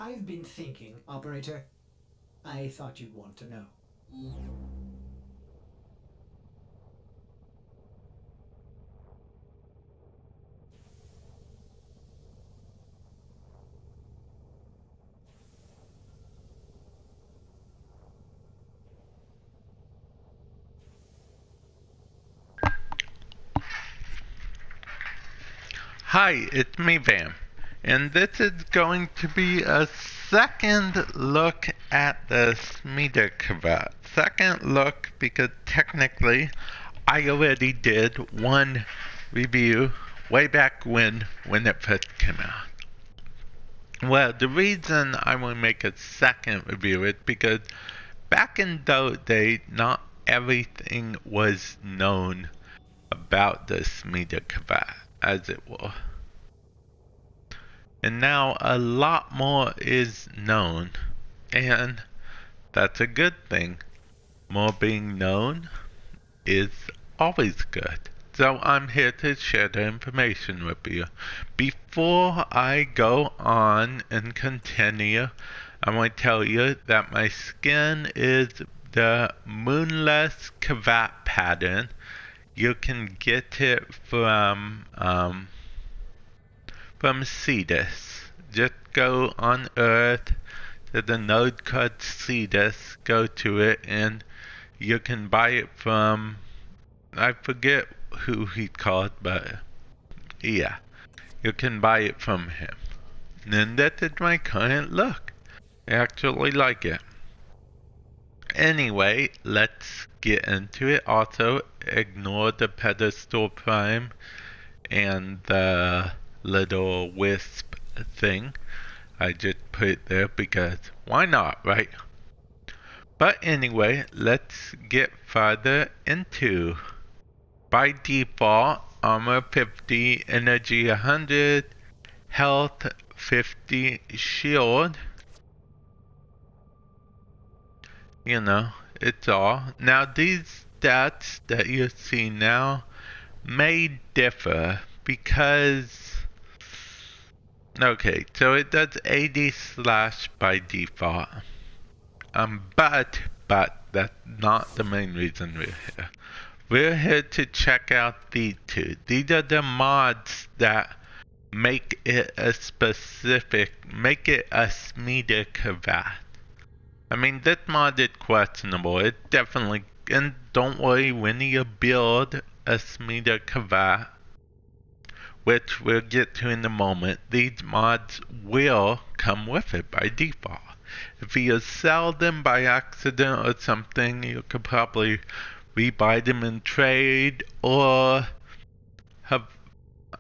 I've been thinking, operator. I thought you'd want to know. Hi, it's me, Vam, and this is going to be a second look at the Smeeta Kavat. Second look because technically I already did one review way back when it first came out. Well, the reason I want to make a second review is because back in those days, not everything was known about the Smeeta Kavat, as it were. And now a lot more is known, and that's a good thing. More being known is always good. So I'm here to share the information with you. Before I go on and continue, I want to tell you that my skin is the moonless Kavat pattern. You can get it from Cetus. Just go on Earth to the node called Cetus, go to it, and you can buy it from, I forget who he called, but yeah, you can buy it from him. And that is my current look. I actually like it. Anyway, let's get into it. Also, ignore the pedestal prime and the little wisp thing. I just put it there because why not, right? But anyway, let's get further into. By default, armor 50, energy 100, health 50, shield. You know, it's all. Now these stats that you see now may differ because okay, so it does 80 slash by default. But that's not the main reason we're here. We're here to check out these two. These are the mods that make it a Smeeta Kavat. I mean, this mod is questionable. It definitely, and don't worry, when you build a Smeeta Kavat, which we'll get to in a moment, these mods will come with it by default. If you sell them by accident or something, you could probably rebuy them in trade or have,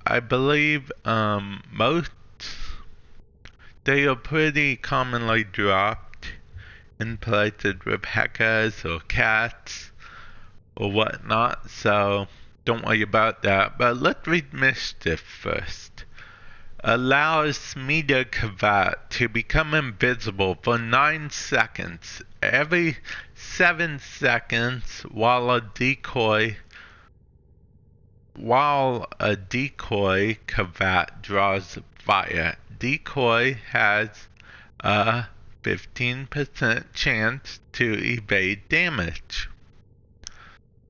I believe, most, they are pretty commonly dropped in places with hackers or cats or whatnot, so don't worry about that. But let's read mischief first. Allows Smeeta Kavat to become invisible for 9 seconds. Every 7 seconds while a decoy Kavat draws fire. Decoy has a 15% chance to evade damage.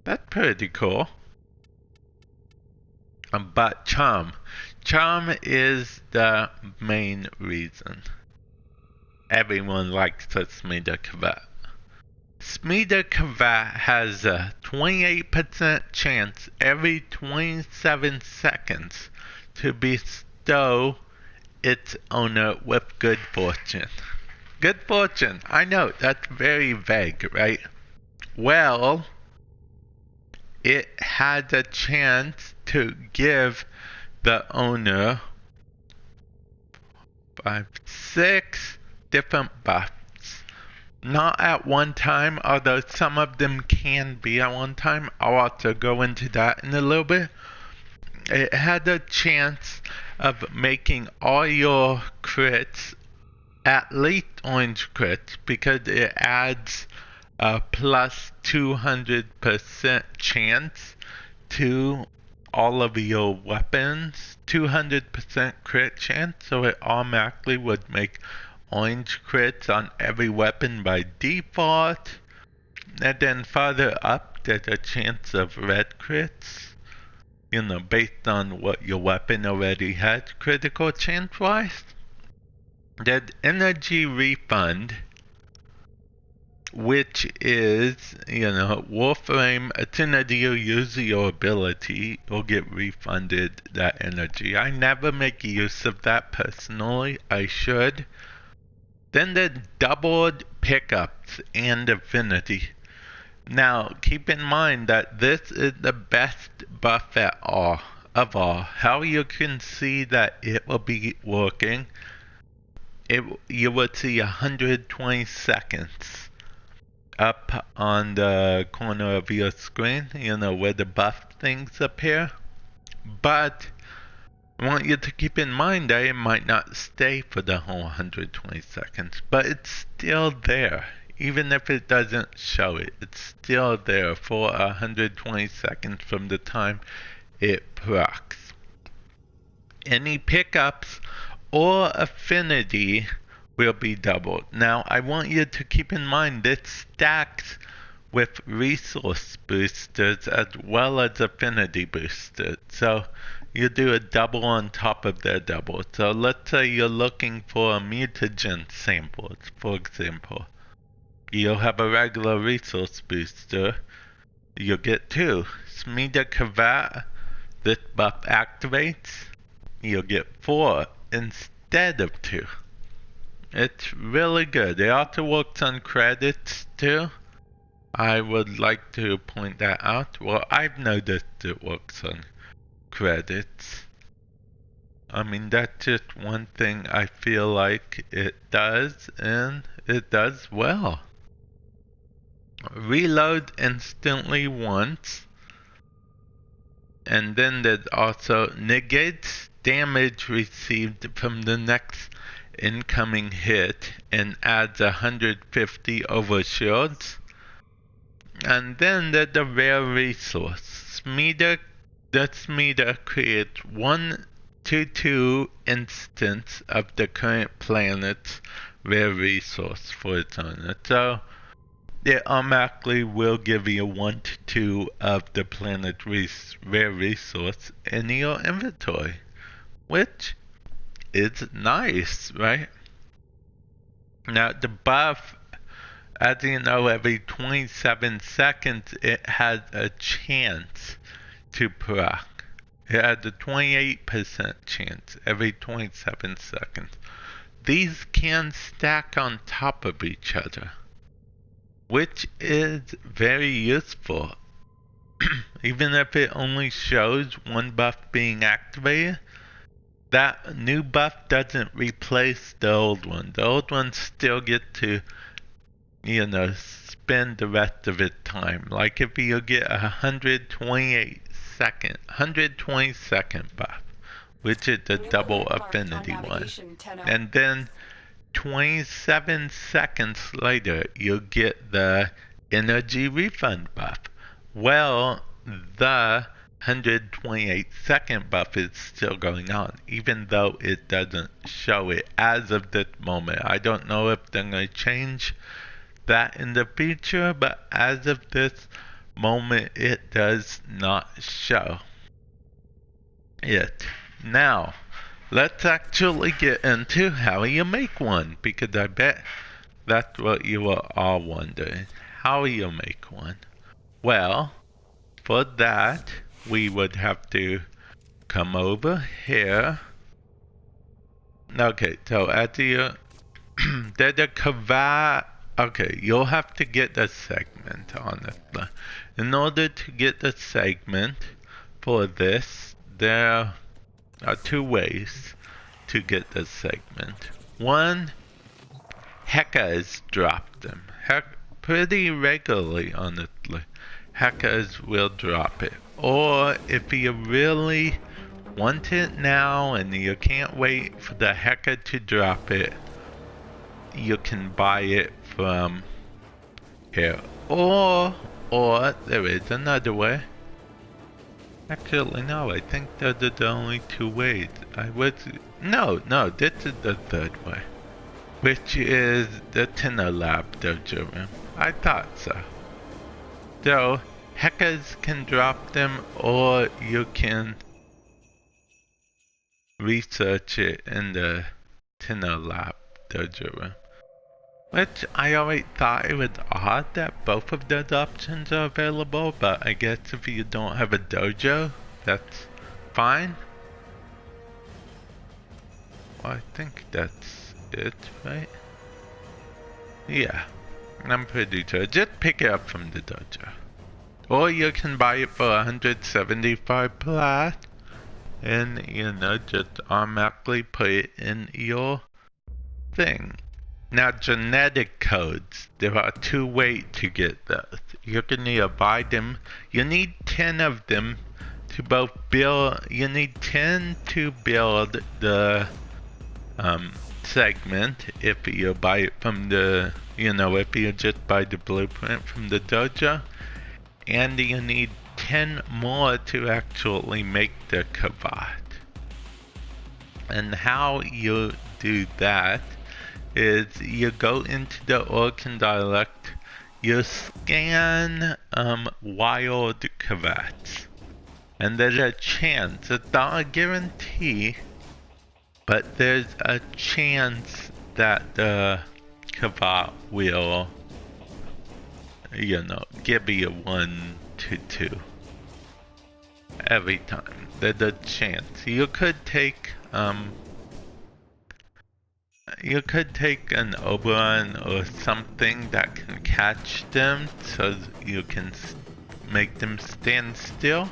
That's pretty cool. But charm is the main reason everyone likes the Smeeta Kavat. Smeeta Kavat has a 28% chance every 27 seconds to bestow its owner with good fortune. Good fortune, I know, that's very vague, right? Well, it has a chance to give the owner 6 different buffs. Not at one time, although some of them can be at one time. I'll also go into that in a little bit. It had a chance of making all your crits at least orange crits because it adds a plus 200% chance to all of your weapons, 200% crit chance, so it automatically would make orange crits on every weapon by default. And then farther up, there's a chance of red crits. You know, based on what your weapon already had critical chance-wise. That energy refund, which is, you know, Warframe, as soon as you use your ability, you'll get refunded that energy. I never make use of that personally. I should. Then the doubled pickups and affinity. Now, keep in mind that this is the best buff of all. How you can see that it will be working, you will see 120 seconds up on the corner of your screen, you know, where the buff things appear. But I want you to keep in mind that it might not stay for the whole 120 seconds, but it's still there. Even if it doesn't show it, it's still there for 120 seconds from the time it procs. Any pickups or affinity will be doubled. Now, I want you to keep in mind this stacks with resource boosters as well as affinity boosters. So you do a double on top of their double. So let's say you're looking for a mutagen samples, for example. You'll have a regular resource booster. You'll get 2. Smeeta Kavat, this buff activates. You'll get 4 instead of 2. It's really good. It also works on credits too. I would like to point that out. Well, I've noticed it works on credits. I mean, that's just one thing I feel like it does, and it does well. Reload instantly once, and then there's also negates damage received from the next incoming hit and adds 150 over shields. And then there's the rare resource. The Smeeta creates 1-2 instance of the current planet's rare resource for its owner. So it automatically will give you 1-2 of the planet's rare resource in your inventory, which is nice, right? Now the buff, as you know, every 27 seconds it has a chance to proc. It has a 28% chance every 27 seconds. These can stack on top of each other, which is very useful. Even if it only shows one buff being activated, that new buff doesn't replace the old one. The old one still get to, you know, spend the rest of its time. Like if you get a 120 second buff, which is the double affinity one, and then 27 seconds later you'll get the energy refund buff. Well, the 128-second buff is still going on, even though it doesn't show it as of this moment. I don't know if they're going to change that in the future, but as of this moment, it does not show it. Now, let's actually get into how you make one, because I bet that's what you are all wondering. How you make one? Well, for that, we would have to come over here. Okay, so at the there's a Kavat. Okay, you'll have to get the segment on it. In order to get the segment for this, there are 2 ways to get the segment. One, hackers drop them. Pretty regularly, honestly. Hackers will drop it. Or if you really want it now and you can't wait for the hacker to drop it, you can buy it from here. Or there is another way. Actually, no, I think those are the only 2 ways. No, this is the 3rd way. which is the Tenno Lab dojo room. I thought so. So, hackers can drop them, or you can research it in the Tenno Lab dojo room. Which I always thought it was odd that both of those options are available, but I guess if you don't have a dojo, that's fine. Well, I think that's it, right? Yeah, I'm pretty sure. Just pick it up from the dojo. Or you can buy it for 175 plat, and just automatically put it in your thing. Now, genetic codes, there are two ways to get those. You can either buy them, you need 10 of them to both build, you need 10 to build the segment if you buy it from the, if you just buy the blueprint from the dojo. And you need 10 more to actually make the Kavat. And how you do that is you go into the Orcan dialect, you scan wild Kavats, and there's a chance, it's not a guarantee, but there's a chance that the Kavat will, give you 1 to 2 every time. There's a chance. You could take an Oberon or something that can catch them so you can make them stand still.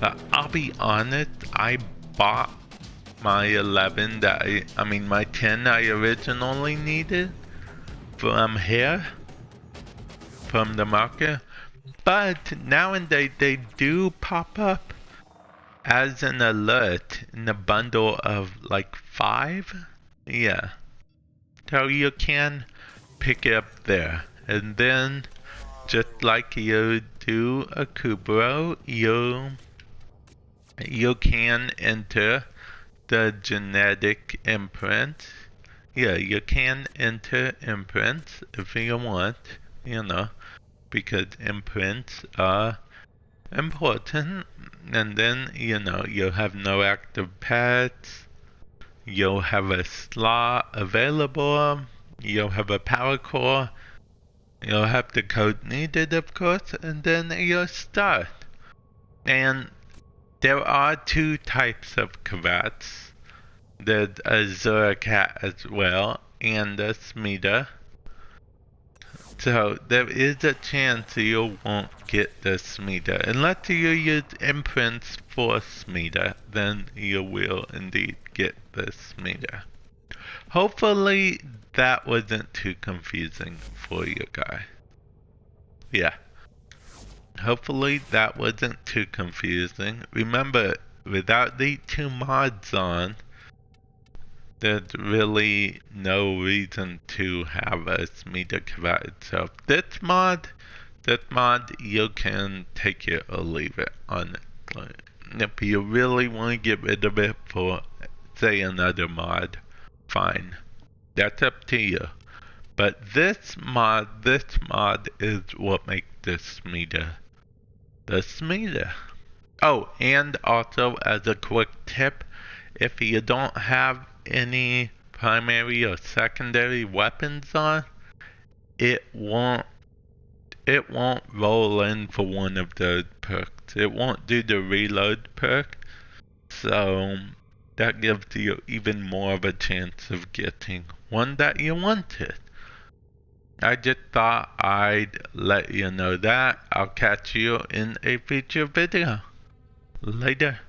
But I'll be honest, I bought my 11 my 10 I originally needed from here, from the market. But nowadays they do pop up as an alert in a bundle of like 5. Yeah. So you can pick it up there. And then, just like you do a Kubro, you can enter the genetic imprint. Yeah, you can enter imprints if you want, because imprints are important. And then, you'll have no active pets. You'll have a slot available, you'll have a power core, you'll have the code needed, of course, and then you'll start. And there are 2 types of Kavats. There's a Zurakat as well, and a Smeeta. So there is a chance you won't get the Smeeta. Unless you use imprints for Smeeta, then you will indeed get the Smeeta. Hopefully that wasn't too confusing for you guys. Yeah. Hopefully that wasn't too confusing. Remember, without the 2 mods on, there's really no reason to have a Smeeta Kavat itself. This mod, you can take it or leave it on it. If you really want to get rid of it for, say, another mod, fine. That's up to you. But this mod is what makes the Smeeta the Smeeta. Oh, and also as a quick tip, if you don't have any primary or secondary weapons on, it won't roll in for one of those perks. It won't do the reload perk, so that gives you even more of a chance of getting one that you wanted. I just thought I'd let you know that. I'll catch you in a future video. Later.